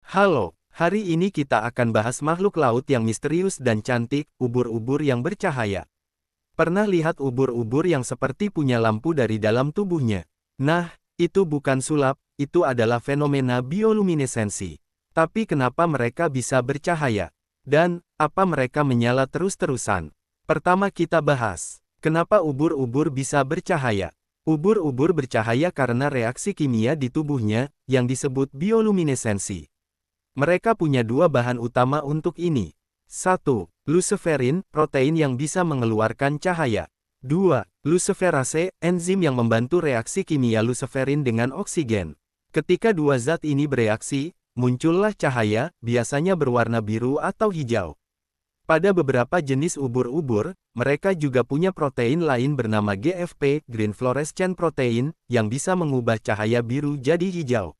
Halo, hari ini kita akan bahas makhluk laut yang misterius dan cantik, ubur-ubur yang bercahaya. Pernah lihat ubur-ubur yang seperti punya lampu dari dalam tubuhnya? Nah, itu bukan sulap, itu adalah fenomena bioluminesensi. Tapi kenapa mereka bisa bercahaya? Dan, apa mereka menyala terus-terusan? Pertama kita bahas, kenapa ubur-ubur bisa bercahaya? Ubur-ubur bercahaya karena reaksi kimia di tubuhnya, yang disebut bioluminesensi. Mereka punya dua bahan utama untuk ini. 1. Luciferin, protein yang bisa mengeluarkan cahaya. 2. Luciferase, enzim yang membantu reaksi kimia luciferin dengan oksigen. Ketika dua zat ini bereaksi, muncullah cahaya, biasanya berwarna biru atau hijau. Pada beberapa jenis ubur-ubur, mereka juga punya protein lain bernama GFP, Green Fluorescent Protein, yang bisa mengubah cahaya biru jadi hijau.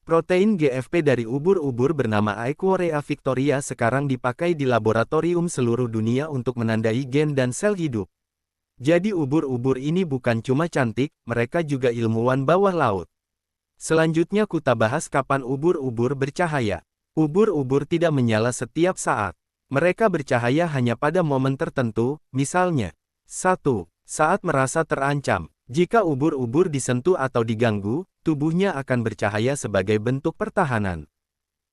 Protein GFP dari ubur-ubur bernama Aequorea victoria sekarang dipakai di laboratorium seluruh dunia untuk menandai gen dan sel hidup. Jadi ubur-ubur ini bukan cuma cantik, mereka juga ilmuwan bawah laut. Selanjutnya kita bahas kapan ubur-ubur bercahaya. Ubur-ubur tidak menyala setiap saat. Mereka bercahaya hanya pada momen tertentu, misalnya 1. Saat merasa terancam. Jika ubur-ubur disentuh atau diganggu, tubuhnya akan bercahaya sebagai bentuk pertahanan.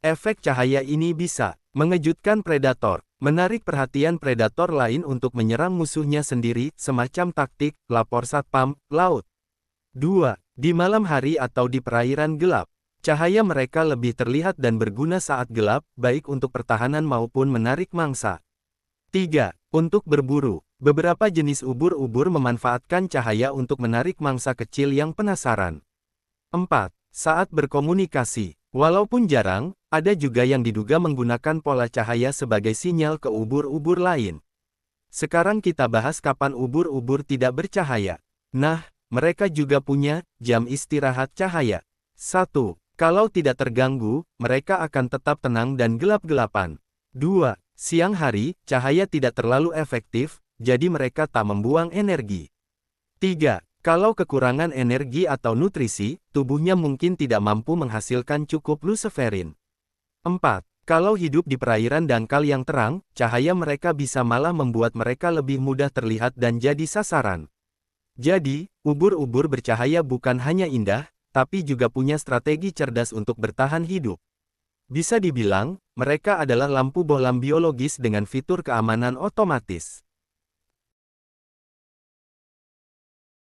Efek cahaya ini bisa mengejutkan predator, menarik perhatian predator lain untuk menyerang musuhnya sendiri, semacam taktik lapor satpam laut. 2. Di malam hari atau di perairan gelap. Cahaya mereka lebih terlihat dan berguna saat gelap, baik untuk pertahanan maupun menarik mangsa. 3. Untuk berburu. Beberapa jenis ubur-ubur memanfaatkan cahaya untuk menarik mangsa kecil yang penasaran. 4. Saat berkomunikasi. Walaupun jarang, ada juga yang diduga menggunakan pola cahaya sebagai sinyal ke ubur-ubur lain. Sekarang kita bahas kapan ubur-ubur tidak bercahaya. Nah, mereka juga punya jam istirahat cahaya. 1. Kalau tidak terganggu, mereka akan tetap tenang dan gelap-gelapan. 2. Siang hari, cahaya tidak terlalu efektif, jadi mereka tak membuang energi. 3. Kalau kekurangan energi atau nutrisi, tubuhnya mungkin tidak mampu menghasilkan cukup luciferin. 4. Kalau hidup di perairan dangkal yang terang, cahaya mereka bisa malah membuat mereka lebih mudah terlihat dan jadi sasaran. Jadi, ubur-ubur bercahaya bukan hanya indah, tapi juga punya strategi cerdas untuk bertahan hidup. Bisa dibilang, mereka adalah lampu bohlam biologis dengan fitur keamanan otomatis.